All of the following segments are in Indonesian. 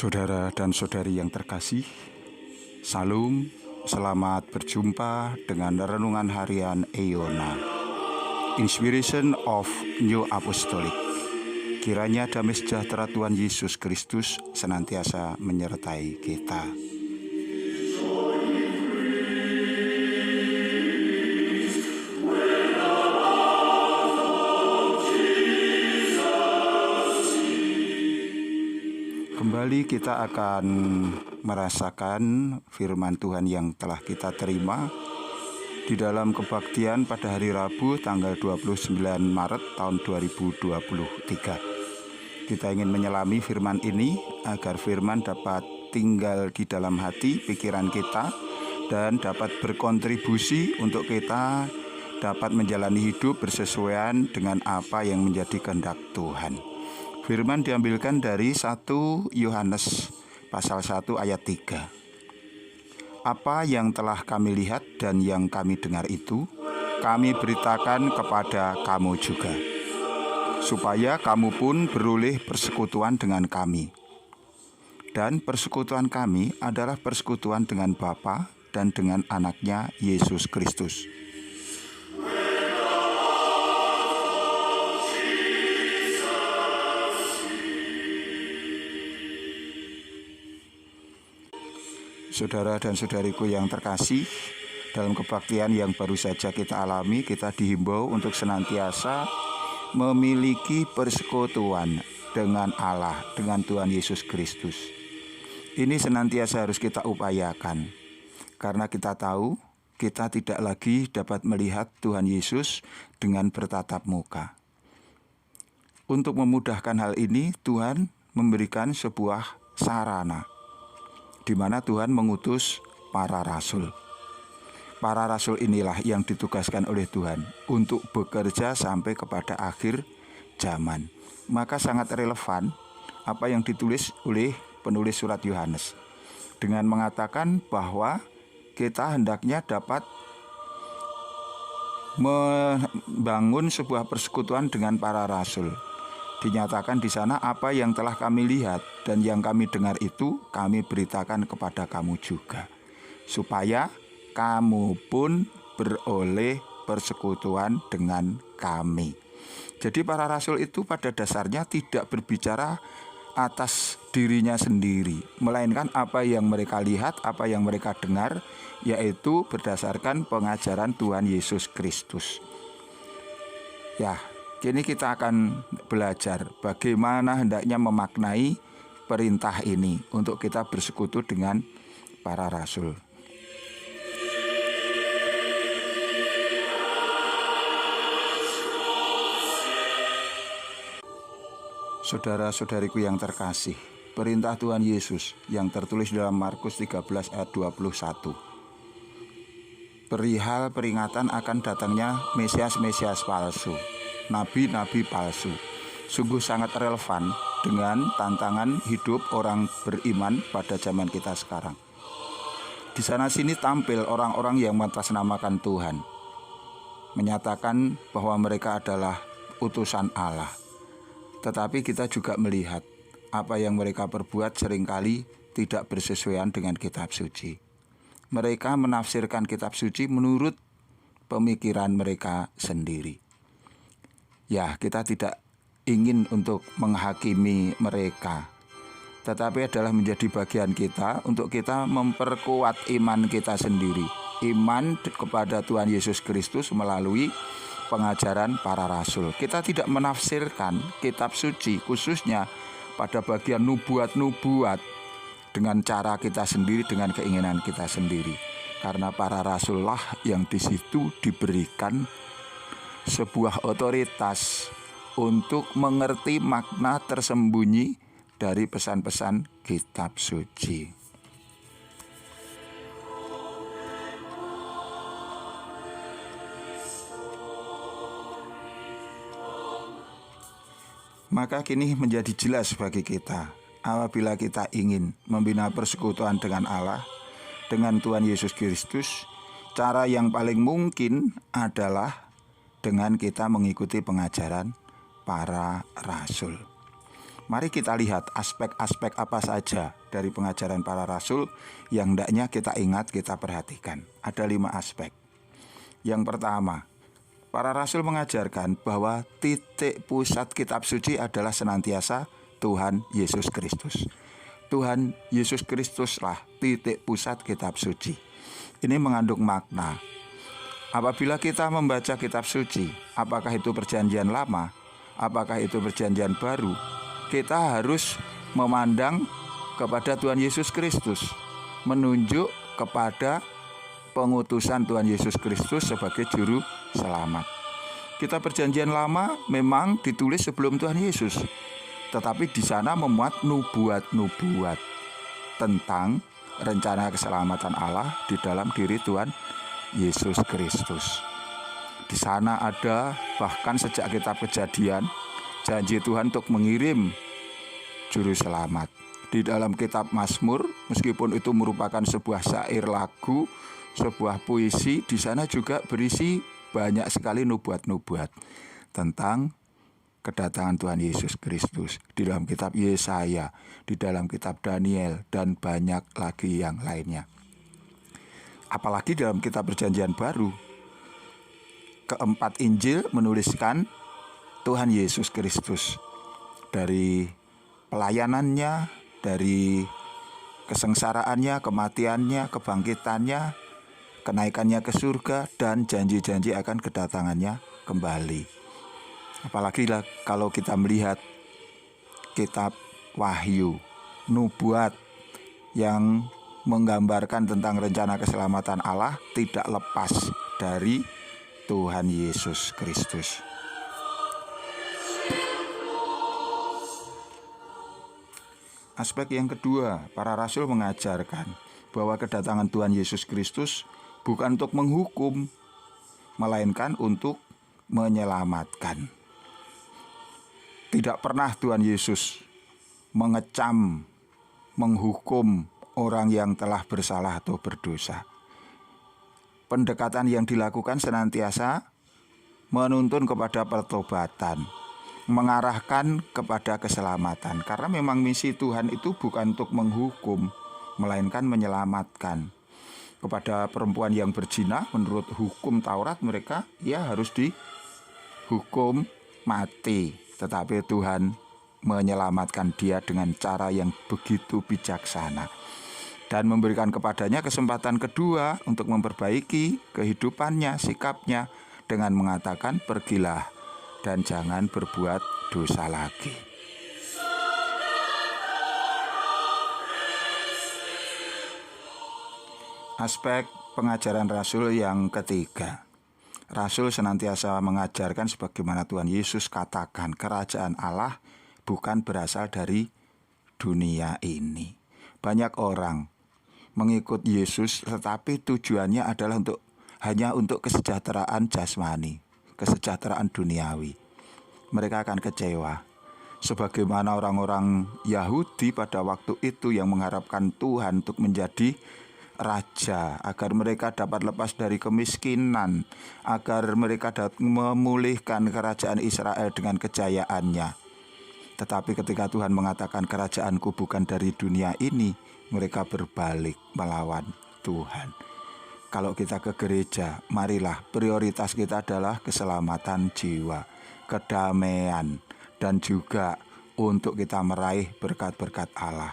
Saudara dan saudari yang terkasih, Salam, selamat berjumpa dengan renungan harian Eona, Inspiration of New Apostolic. Kiranya damai sejahtera Tuhan Yesus Kristus senantiasa menyertai kita. Kembali kita akan merasakan firman Tuhan yang telah kita terima di dalam kebaktian pada hari Rabu tanggal 29 Maret tahun 2023. Kita ingin menyelami firman ini agar firman dapat tinggal di dalam hati pikiran kita dan dapat berkontribusi untuk kita dapat menjalani hidup bersesuaian dengan apa yang menjadi kehendak Tuhan. Firman diambilkan dari 1 Yohanes pasal 1 ayat 3. Apa yang telah kami lihat dan yang kami dengar itu, kami beritakan kepada kamu juga, supaya kamu pun beroleh persekutuan dengan kami. Dan persekutuan kami adalah persekutuan dengan Bapa dan dengan anaknya Yesus Kristus. Saudara dan saudariku yang terkasih, dalam kebaktian yang baru saja kita alami, kita dihimbau untuk senantiasa memiliki persekutuan dengan Allah, dengan Tuhan Yesus Kristus. Ini senantiasa harus kita upayakan, karena kita tahu kita tidak lagi dapat melihat Tuhan Yesus dengan bertatap muka. Untuk memudahkan hal ini, Tuhan memberikan sebuah sarana, di mana Tuhan mengutus para rasul. Para rasul inilah yang ditugaskan oleh Tuhan untuk bekerja sampai kepada akhir zaman. Maka sangat relevan apa yang ditulis oleh penulis surat Yohanes dengan mengatakan bahwa kita hendaknya dapat membangun sebuah persekutuan dengan para rasul. Dinyatakan di sana apa yang telah kami lihat dan yang kami dengar itu kami beritakan kepada kamu juga, supaya kamu pun beroleh persekutuan dengan kami. Jadi para rasul itu pada dasarnya tidak berbicara atas dirinya sendiri, melainkan apa yang mereka lihat, apa yang mereka dengar, yaitu berdasarkan pengajaran Tuhan Yesus Kristus. Kini kita akan belajar bagaimana hendaknya memaknai perintah ini untuk kita bersekutu dengan para rasul. Saudara-saudariku yang terkasih, perintah Tuhan Yesus yang tertulis dalam Markus 13 ayat 21. Perihal peringatan akan datangnya Mesias-Mesias palsu, nabi-nabi palsu, sungguh sangat relevan dengan tantangan hidup orang beriman pada zaman kita sekarang. Di sana sini tampil orang-orang yang mengatasnamakan Tuhan, menyatakan bahwa mereka adalah utusan Allah. Tetapi kita juga melihat apa yang mereka perbuat seringkali tidak bersesuaian dengan kitab suci. Mereka menafsirkan kitab suci menurut pemikiran mereka sendiri. Kita tidak ingin untuk menghakimi mereka, tetapi adalah menjadi bagian kita untuk kita memperkuat iman kita sendiri. Iman kepada Tuhan Yesus Kristus melalui pengajaran para rasul. Kita tidak menafsirkan kitab suci, khususnya pada bagian nubuat-nubuat, dengan cara kita sendiri, dengan keinginan kita sendiri. Karena para rasullah yang di situ diberikan sebuah otoritas untuk mengerti makna tersembunyi dari pesan-pesan kitab suci. Maka kini menjadi jelas bagi kita, apabila kita ingin membina persekutuan dengan Allah, dengan Tuhan Yesus Kristus, cara yang paling mungkin adalah dengan kita mengikuti pengajaran para rasul. Mari kita lihat aspek-aspek apa saja dari pengajaran para rasul yang hendaknya kita ingat, kita perhatikan. Ada 5 aspek. Yang pertama, para rasul mengajarkan bahwa titik pusat kitab suci adalah senantiasa Tuhan Yesus Kristus. Tuhan Yesus Kristuslah titik pusat kitab suci. Ini mengandung makna. Apabila kita membaca kitab suci, apakah itu perjanjian lama, apakah itu perjanjian baru, kita harus memandang kepada Tuhan Yesus Kristus, menunjuk kepada pengutusan Tuhan Yesus Kristus sebagai juru selamat. Kitab perjanjian lama memang ditulis sebelum Tuhan Yesus, tetapi di sana memuat nubuat-nubuat tentang rencana keselamatan Allah di dalam diri Tuhan Yesus Kristus. Di sana ada bahkan sejak kitab Kejadian janji Tuhan untuk mengirim juru selamat. Di dalam kitab Mazmur, meskipun itu merupakan sebuah syair lagu, sebuah puisi, di sana juga berisi banyak sekali nubuat-nubuat tentang kedatangan Tuhan Yesus Kristus. Di dalam kitab Yesaya, di dalam kitab Daniel, dan banyak lagi yang lainnya. Apalagi dalam kitab Perjanjian Baru, keempat Injil menuliskan Tuhan Yesus Kristus, dari pelayanannya, dari kesengsaraannya, kematiannya, kebangkitannya, kenaikannya ke surga, dan janji-janji akan kedatangannya kembali. Apalagi kalau kita melihat kitab Wahyu, nubuat yang menggambarkan tentang rencana keselamatan Allah tidak lepas dari Tuhan Yesus Kristus. Aspek yang kedua, para rasul mengajarkan bahwa kedatangan Tuhan Yesus Kristus bukan untuk menghukum, melainkan untuk menyelamatkan. Tidak pernah Tuhan Yesus mengecam, menghukum orang yang telah bersalah atau berdosa. Pendekatan yang dilakukan senantiasa menuntun kepada pertobatan, mengarahkan kepada keselamatan. Karena memang misi Tuhan itu bukan untuk menghukum, melainkan menyelamatkan. Kepada perempuan yang berzina, menurut hukum Taurat mereka harus dihukum mati. Tetapi Tuhan menyelamatkan dia dengan cara yang begitu bijaksana, dan memberikan kepadanya kesempatan kedua untuk memperbaiki kehidupannya, sikapnya, dengan mengatakan, pergilah dan jangan berbuat dosa lagi. Aspek pengajaran Rasul yang ketiga. Rasul senantiasa mengajarkan sebagaimana Tuhan Yesus katakan, kerajaan Allah bukan berasal dari dunia ini. Banyak orang mengikut Yesus, tetapi tujuannya adalah hanya untuk kesejahteraan jasmani, kesejahteraan duniawi. Mereka akan kecewa. Sebagaimana orang-orang Yahudi pada waktu itu yang mengharapkan Tuhan untuk menjadi raja, agar mereka dapat lepas dari kemiskinan, agar mereka dapat memulihkan kerajaan Israel dengan kejayaannya. Tetapi ketika Tuhan mengatakan kerajaanku bukan dari dunia ini, mereka berbalik melawan Tuhan. Kalau kita ke gereja, marilah prioritas kita adalah keselamatan jiwa, kedamaian, dan juga untuk kita meraih berkat-berkat Allah.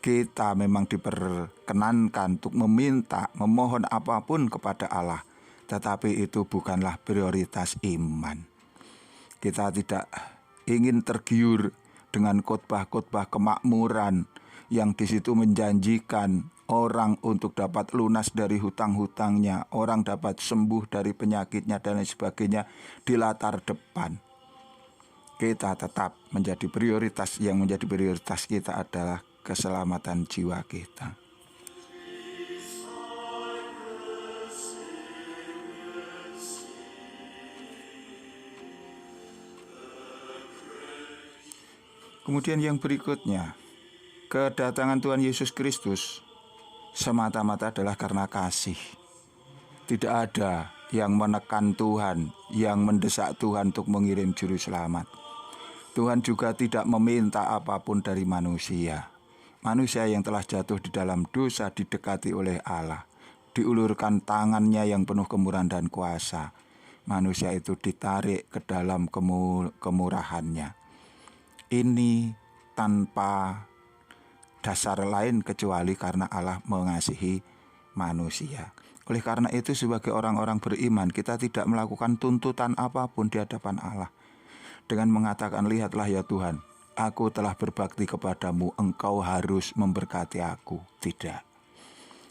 Kita memang diperkenankan untuk meminta, memohon apapun kepada Allah, tetapi itu bukanlah prioritas iman. Kita tidak ingin tergiur dengan khotbah-khotbah kemakmuran yang di situ menjanjikan orang untuk dapat lunas dari hutang-hutangnya, orang dapat sembuh dari penyakitnya dan lain sebagainya di latar depan. Kita tetap menjadi prioritas, yang menjadi prioritas kita adalah keselamatan jiwa kita. Kemudian yang berikutnya, kedatangan Tuhan Yesus Kristus semata-mata adalah karena kasih. Tidak ada yang menekan Tuhan, yang mendesak Tuhan untuk mengirim juru selamat. Tuhan juga tidak meminta apapun dari manusia. Manusia yang telah jatuh di dalam dosa didekati oleh Allah. Diulurkan tangannya yang penuh kemurahan dan kuasa. Manusia itu ditarik ke dalam kemurahannya. Ini tanpa dasar lain kecuali karena Allah mengasihi manusia. Oleh karena itu sebagai orang-orang beriman kita tidak melakukan tuntutan apapun di hadapan Allah. Dengan mengatakan, lihatlah ya Tuhan, aku telah berbakti kepadamu, engkau harus memberkati aku. Tidak.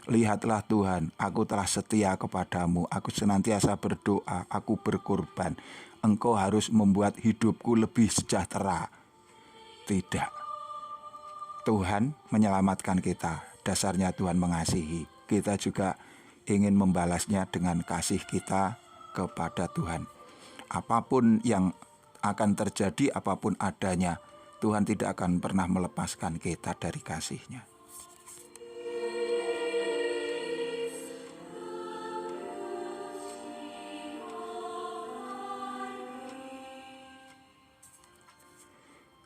Lihatlah Tuhan, aku telah setia kepadamu, aku senantiasa berdoa, aku berkorban. Engkau harus membuat hidupku lebih sejahtera. Tidak. Tuhan menyelamatkan kita, dasarnya Tuhan mengasihi. Kita juga ingin membalasnya dengan kasih kita kepada Tuhan. Apapun yang akan terjadi, apapun adanya, Tuhan tidak akan pernah melepaskan kita dari kasih-Nya.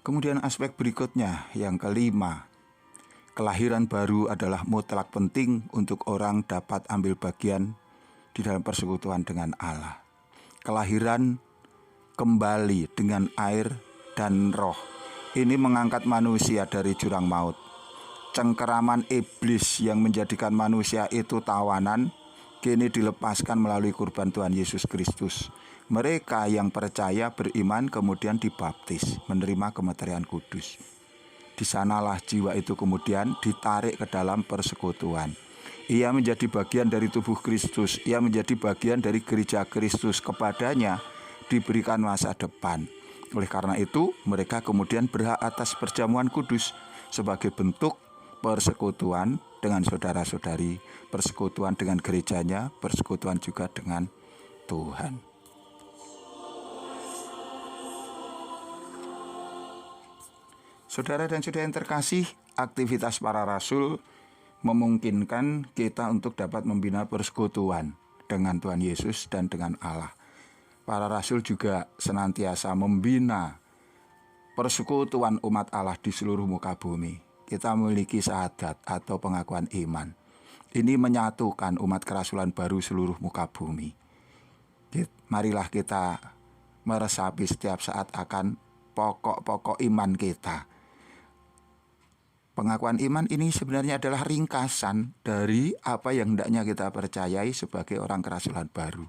Kemudian aspek berikutnya, yang kelima, kelahiran baru adalah mutlak penting untuk orang dapat ambil bagian di dalam persekutuan dengan Allah. Kelahiran kembali dengan air dan roh. Ini mengangkat manusia dari jurang maut. Cengkeraman iblis yang menjadikan manusia itu tawanan, kini dilepaskan melalui kurban Tuhan Yesus Kristus. Mereka yang percaya beriman kemudian dibaptis, menerima kemeterian kudus. Di sanalah jiwa itu kemudian ditarik ke dalam persekutuan. Ia menjadi bagian dari tubuh Kristus, ia menjadi bagian dari gereja Kristus. Kepadanya diberikan masa depan. Oleh karena itu, mereka kemudian berhak atas perjamuan kudus sebagai bentuk persekutuan dengan saudara-saudari, persekutuan dengan gerejanya, persekutuan juga dengan Tuhan. Saudara dan saudara yang terkasih, aktivitas para rasul memungkinkan kita untuk dapat membina persekutuan dengan Tuhan Yesus dan dengan Allah. Para rasul juga senantiasa membina persekutuan umat Allah di seluruh muka bumi. Kita memiliki syahadat atau pengakuan iman. Ini menyatukan umat kerasulan baru seluruh muka bumi. Marilah kita meresapi setiap saat akan pokok-pokok iman kita. Pengakuan iman ini sebenarnya adalah ringkasan dari apa yang hendaknya kita percayai sebagai orang kerasulan baru.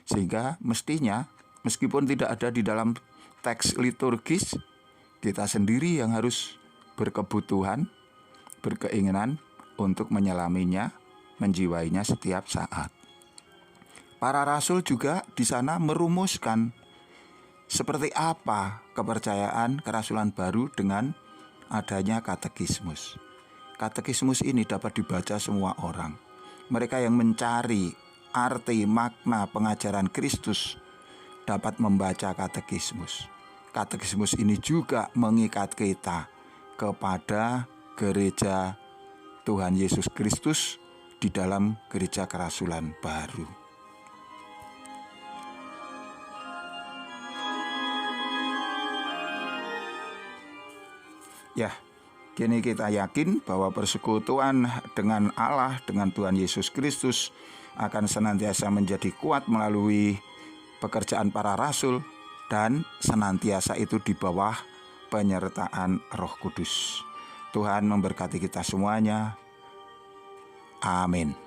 Sehingga mestinya meskipun tidak ada di dalam teks liturgis, kita sendiri yang harus berkebutuhan, berkeinginan untuk menyelaminya, menjiwainya setiap saat. Para rasul juga di sana merumuskan seperti apa kepercayaan kerasulan baru dengan adanya katekismus. Katekismus ini dapat dibaca semua orang. Mereka yang mencari arti makna pengajaran Kristus dapat membaca katekismus. Katekismus ini juga mengikat kita kepada gereja Tuhan Yesus Kristus di dalam gereja kerasulan baru. Ya, kini kita yakin bahwa persekutuan dengan Allah, dengan Tuhan Yesus Kristus akan senantiasa menjadi kuat melalui pekerjaan para rasul dan senantiasa itu di bawah penyertaan Roh Kudus. Tuhan memberkati kita semuanya. Amin.